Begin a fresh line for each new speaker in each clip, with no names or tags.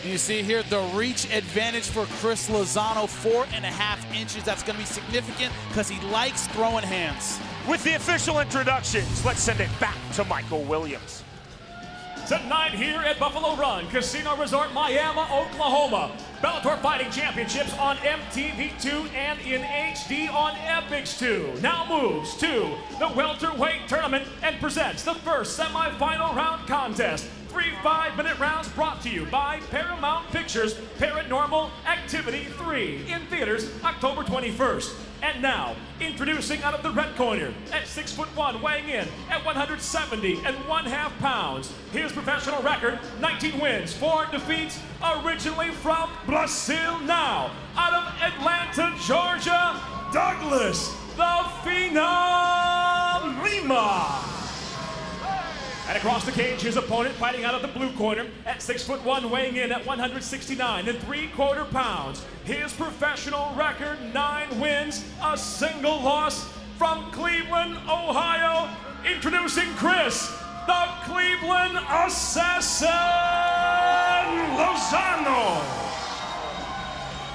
You see here the reach advantage for Chris Lozano, 4.5 inches. That's going to be significant because he likes throwing hands.
With the official introductions, let's send it back to Michael Williams.
Tonight here at Buffalo Run Casino Resort, Miami, Oklahoma. Bellator Fighting Championships on MTV2 and in HD on Epix2. Now moves to the welterweight tournament and presents the first semifinal round contest. 3 5-minute rounds brought to you by Paramount Pictures, Paranormal Activity 3, in theaters October 21st. And now, introducing out of the red corner, at 6'1", weighing in at 170.5 pounds. His professional record, 19 wins, 4 defeats, originally from Brazil, now out of Atlanta, Georgia, Douglas the Phenom Lima. And across the cage, his opponent fighting out of the blue corner at 6'1", weighing in at 169.75 pounds. His professional record, 9 wins, a single loss, from Cleveland, Ohio. Introducing Chris, the Cleveland Assassin Lozano.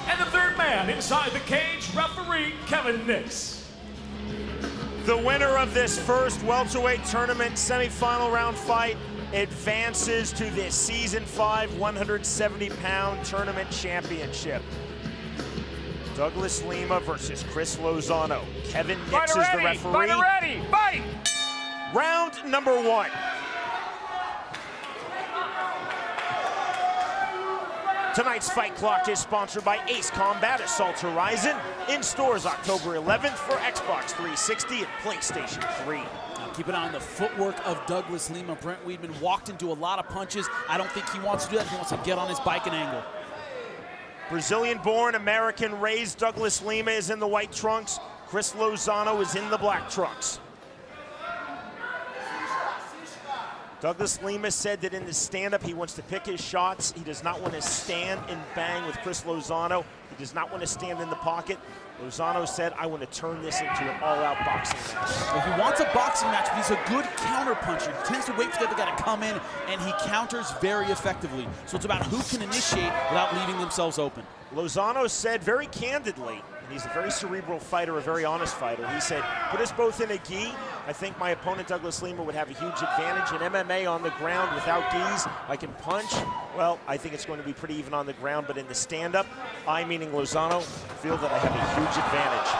And the third man inside the cage, referee Kevin Nix.
The winner of this first welterweight tournament semifinal round fight advances to the Season 5 170-pound tournament championship. Douglas Lima versus Chris Lozano. Kevin Nix is the referee.
Fighter ready, fight!
Round number 1. Tonight's Fight Clock is sponsored by Ace Combat Assault Horizon, in stores October 11th for Xbox 360 and PlayStation 3.
Now keep an eye on the footwork of Douglas Lima. Brent Weidman walked into a lot of punches. I don't think he wants to do that. He wants to get on his bike and angle.
Brazilian-born, American-raised Douglas Lima is in the white trunks. Chris Lozano is in the black trunks. Douglas Lima said that in the stand-up he wants to pick his shots. He does not want to stand and bang with Chris Lozano. He does not want to stand in the pocket. Lozano said, I want to turn this into an all-out boxing match.
If he wants a boxing match, he's a good counter puncher. He tends to wait for the other guy to come in, and he counters very effectively. So it's about who can initiate without leaving themselves open.
Lozano said very candidly, and he's a very cerebral fighter, a very honest fighter. He said, put us both in a gi. I think my opponent, Douglas Lima, would have a huge advantage in MMA on the ground without gis. I can punch. Well, I think it's going to be pretty even on the ground, but in the stand-up, I, meaning Lozano, feel that I have a huge advantage.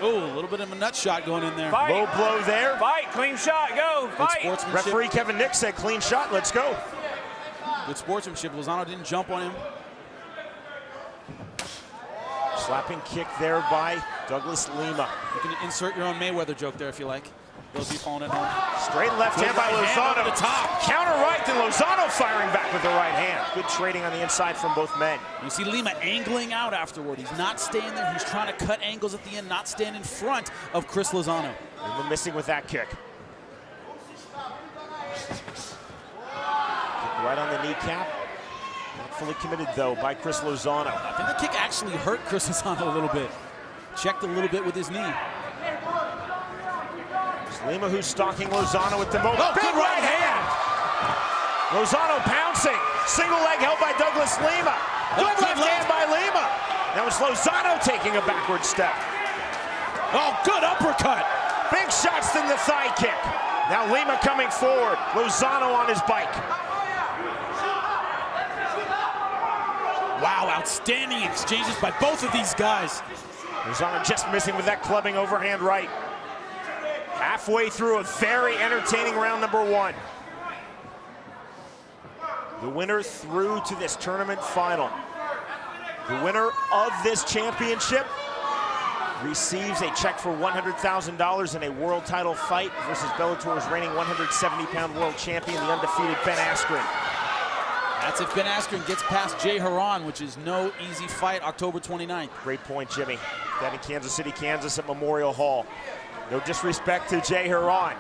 Oh, a little bit of a nut shot going in there.
Fight.
Low blow there.
Fight, clean shot, go, fight.
Referee Kevin Nix said clean shot, let's go.
Good sportsmanship. Lozano didn't jump on him.
Slapping kick there by Douglas Lima.
You can insert your own Mayweather joke there if you like. Those of you following at home.
Straight left hand by Lozano.
The top.
Counter right, then Lozano firing back with the right hand. Good trading on the inside from both men.
You see Lima angling out afterward. He's not staying there. He's trying to cut angles at the end, not stand in front of Chris Lozano.
Lima missing with that kick. Kick right on the kneecap. Not fully committed, though, by Chris Lozano.
I think the kick actually hurt Chris Lozano a little bit. Checked a little bit with his knee.
It's Lima who's stalking Lozano with the moment.
Oh,
big right hand! Lozano pouncing. Single leg held by Douglas Lima. Good left hand by Lima. Now it's Lozano taking a backward step.
Oh, good uppercut.
Big shots in the thigh kick. Now Lima coming forward. Lozano on his bike.
Wow, outstanding exchanges by both of these guys.
Lozano just missing with that clubbing overhand right. Halfway through a very entertaining round number 1. The winner through to this tournament final. The winner of this championship receives a check for $100,000 in a world title fight versus Bellator's reigning 170-pound world champion, the undefeated Ben Askren.
That's if Ben Askren gets past Jay Haran, which is no easy fight, October 29th.
Great point, Jimmy. Down in Kansas City, Kansas at Memorial Hall. No disrespect to Jay Haran.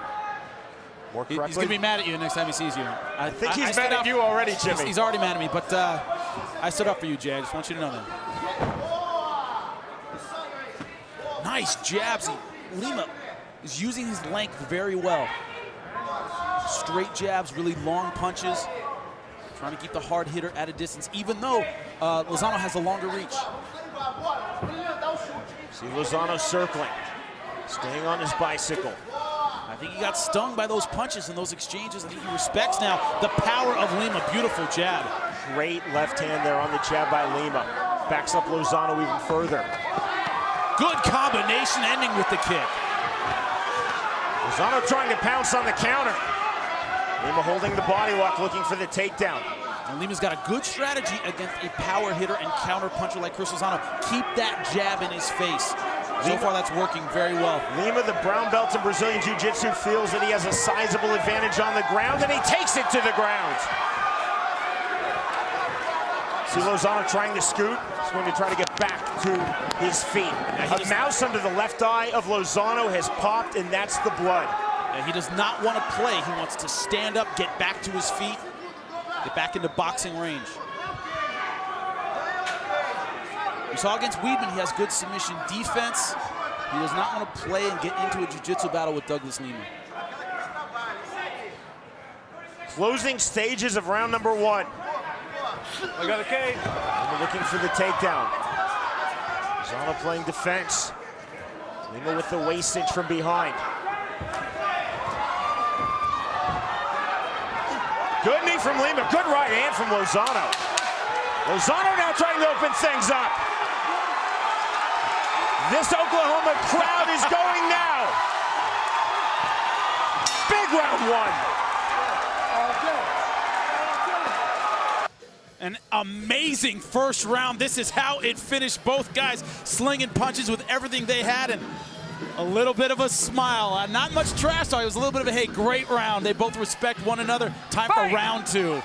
More correctly,
he's going to be mad at you the next time he sees you.
I think he's mad at you already, Jimmy.
He's already mad at me, but I stood up for you, Jay. I just want you to know that. Nice jabs. Lima is using his length very well. Straight jabs, really long punches. Trying to keep the hard hitter at a distance, even though Lozano has a longer reach.
See Lozano circling, staying on his bicycle.
I think he got stung by those punches and those exchanges. I think he respects now the power of Lima. Beautiful jab.
Great left hand there on the jab by Lima. Backs up Lozano even further.
Good combination ending with the kick.
Lozano trying to pounce on the counter. Lima holding the body lock, looking for the takedown.
And Lima's got a good strategy against a power hitter and counter puncher like Chris Lozano. Keep that jab in his face. So far, that's working very well.
Lima, the brown belt in Brazilian Jiu-Jitsu, feels that he has a sizable advantage on the ground, and he takes it to the ground. See Lozano trying to scoot. He's going to try to get back to his feet. A mouse under the left eye of Lozano has popped, and that's the blood.
And he does not want to play. He wants to stand up, get back to his feet, get back into boxing range. We saw against Weidman, he has good submission defense. He does not want to play and get into a jiu-jitsu battle with Douglas Lima.
Closing stages of round number 1.
I got a cage.
Lima looking for the takedown. Lozano playing defense. Lima with the waist cinch from behind. Good knee from Lima, good right hand from Lozano. Lozano now trying to open things up. This Oklahoma crowd is going now. Big round 1.
An amazing first round. This is how it finished. Both guys slinging punches with everything they had, and a little bit of a smile. Not much trash talk. It was a little bit of a, hey, great round. They both respect one another. Time for round 2.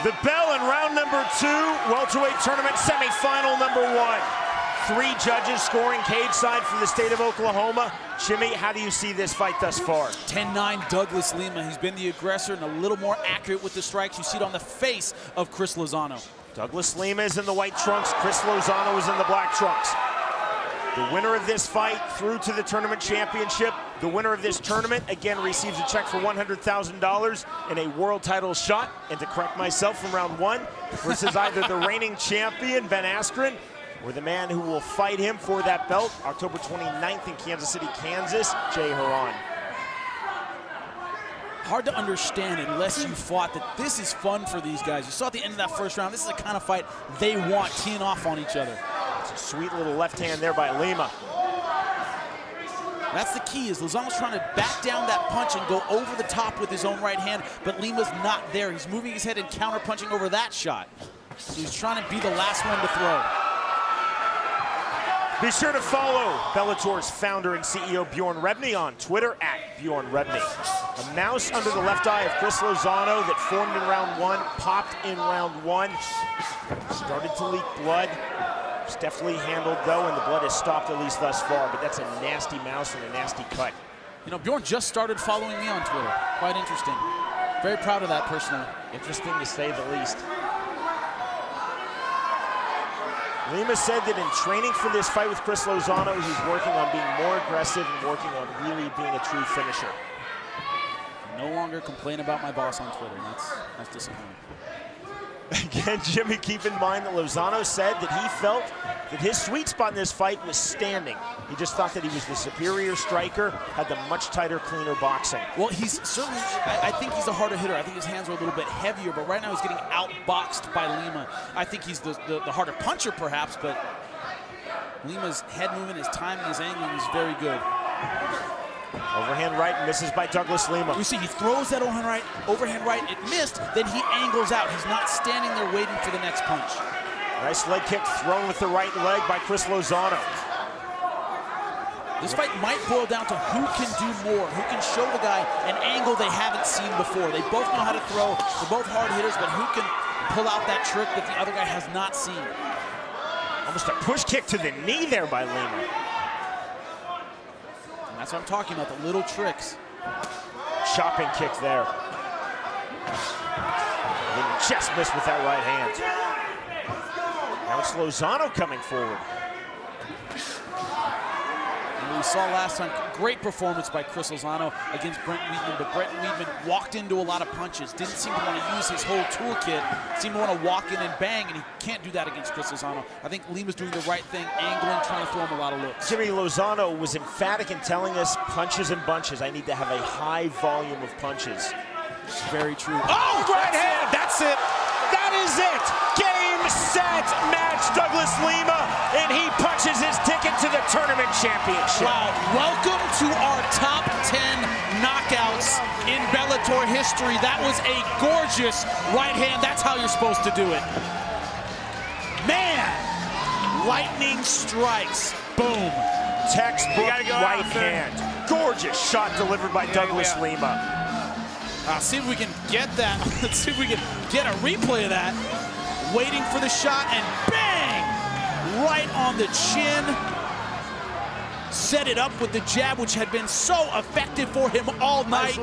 The bell in round number 2, welterweight tournament semifinal number 1. 3 judges scoring cage side for the state of Oklahoma. Jimmy, how do you see this fight thus far?
10-9 Douglas Lima. He's been the aggressor and a little more accurate with the strikes. You see it on the face of Chris Lozano.
Douglas Lima is in the white trunks. Chris Lozano is in the black trunks. The winner of this fight through to the tournament championship. The winner of this tournament, again, receives a check for $100,000 and a world title shot. And to correct myself from round 1, this is either the reigning champion, Ben Askren, or the man who will fight him for that belt, October 29th in Kansas City, Kansas, Jay Haran.
Hard to understand unless you fought that this is fun for these guys. You saw at the end of that first round, this is the kind of fight they want, teeing off on each other.
It's a sweet little left hand there by Lima.
That's the key, is Lozano's trying to back down that punch and go over the top with his own right hand, but Lima's not there. He's moving his head and counter punching over that shot. So he's trying to be the last one to throw.
Be sure to follow Bellator's founder and CEO Bjorn Rebney on Twitter @Bjorn Rebney. A mouse under the left eye of Chris Lozano that formed in round 1, popped in round 1. Started to leak blood. It's definitely handled though, and the blood has stopped at least thus far, but that's a nasty mouse and a nasty cut.
You know, Bjorn just started following me on Twitter. Quite interesting. Very proud of that personally.
Interesting to say the least. Lima said that in training for this fight with Chris Lozano, he's working on being more aggressive and working on really being a true finisher.
No longer complain about my boss on Twitter. That's disappointing.
Again, Jimmy, keep in mind that Lozano said that he felt that his sweet spot in this fight was standing. He just thought that he was the superior striker, had the much tighter, cleaner boxing.
Well, he's certainly, I think he's a harder hitter. I think his hands are a little bit heavier, but right now he's getting outboxed by Lima. I think he's the harder puncher, perhaps, but Lima's head movement, his timing, his angling is very good.
Overhand right misses by Douglas Lima.
You see, he throws that overhand right, it missed, then he angles out. He's not standing there waiting for the next punch.
Nice leg kick thrown with the right leg by Chris Lozano.
This fight might boil down to who can do more, who can show the guy an angle they haven't seen before. They both know how to throw, they're both hard hitters, but who can pull out that trick that the other guy has not seen?
Almost a push kick to the knee there by Lima.
And that's what I'm talking about, the little tricks.
Chopping kick there. Lima just missed with that right hand. Now it's Lozano coming forward.
we saw last time, great performance by Chris Lozano against Brent Weidman, but Brent Weidman walked into a lot of punches, didn't seem to want to use his whole toolkit, seemed to want to walk in and bang, and he can't do that against Chris Lozano. I think Lima's doing the right thing, angling, trying to throw him a lot of looks.
Jimmy Lozano was emphatic in telling us punches and bunches. I need to have a high volume of punches.
It's very true.
Oh, right hand! That's it! That is it! Game, set, match, Douglas Lima, and he punches his ticket to the tournament championship.
Wow, welcome to our top 10 knockouts in Bellator history. That was a gorgeous right hand. That's how you're supposed to do it. Man, lightning strikes, boom.
Textbook right hand. Gorgeous shot delivered by Douglas Lima.
See if we can get that. Let's see if we can get a replay of that. Waiting for the shot and bang! Right on the chin. Set it up with the jab, which had been so effective for him all night.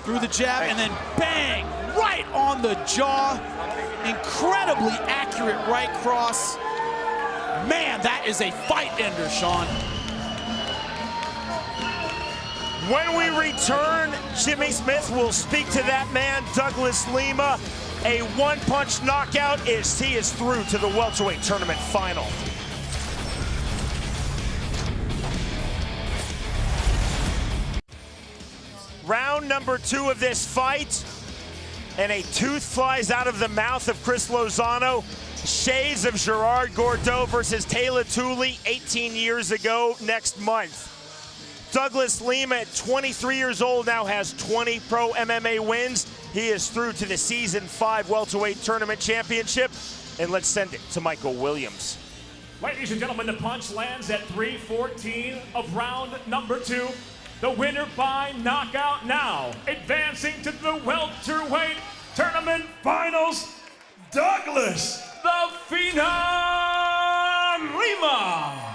Through the jab and then bang! Right on the jaw. Incredibly accurate right cross. Man, that is a fight ender, Sean.
When we return, Jimmy Smith will speak to that man, Douglas Lima. A one-punch knockout he is through to the welterweight tournament final. Round number 2 of this fight, and a tooth flies out of the mouth of Chris Lozano. Shades of Gerard Gordeau versus Taylor Tooley 18 years ago next month. Douglas Lima, at 23 years old, now has 20 pro MMA wins. He is through to the Season 5 welterweight tournament championship. And let's send it to Michael Williams.
Ladies and gentlemen, the punch lands at 3:14 of round number 2. The winner by knockout now, advancing to the welterweight tournament finals, Douglas the Phenom Lima.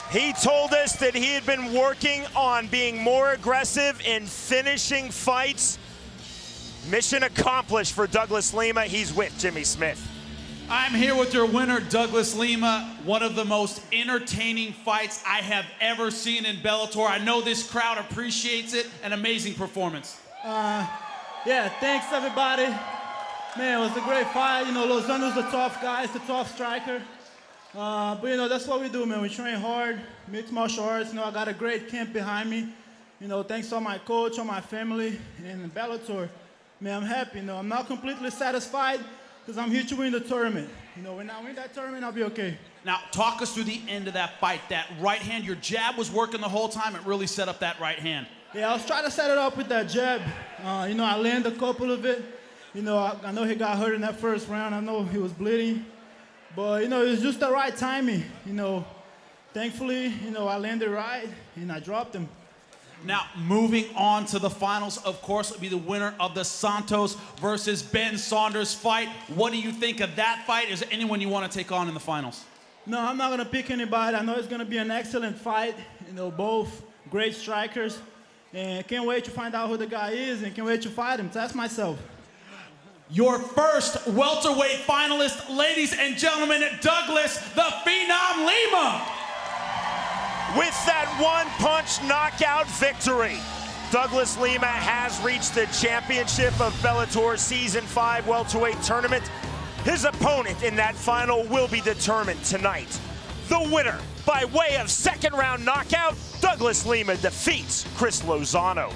He told us that he had been working on being more aggressive in finishing fights. Mission accomplished for Douglas Lima. He's with Jimmy Smith.
I'm here with your winner, Douglas Lima. One of the most entertaining fights I have ever seen in Bellator. I know this crowd appreciates it. An amazing performance.
Yeah, thanks everybody. Man, it was a great fight. You know, Lozano's a tough guy, he's a tough striker. But you know, that's what we do, man. We train hard, mixed martial arts. You know, I got a great camp behind me. You know, thanks to my coach, all my family, and Bellator. Man, I'm happy. You know, I'm not completely satisfied because I'm here to win the tournament. You know, when I win that tournament, I'll be okay.
Now, talk us through the end of that fight. That right hand, your jab was working the whole time. It really set up that right hand.
Yeah, I was trying to set it up with that jab. You know, I landed a couple of it. You know, I know he got hurt in that first round. I know he was bleeding. But, you know, it was just the right timing. You know, thankfully, you know, I landed right and I dropped him.
Now, moving on to the finals, of course, will be the winner of the Santos versus Ben Saunders fight. What do you think of that fight? Is there anyone you want to take on in the finals?
No, I'm not going to pick anybody. I know it's going to be an excellent fight. You know, both great strikers. And can't wait to find out who the guy is and can't wait to fight him. Test myself.
Your first welterweight finalist, ladies and gentlemen, Douglas the Phenom Lima.
With that one-punch knockout victory, Douglas Lima has reached the championship of Bellator Season 5 welterweight tournament. His opponent in that final will be determined tonight. The winner, by way of second-round knockout, Douglas Lima defeats Chris Lozano.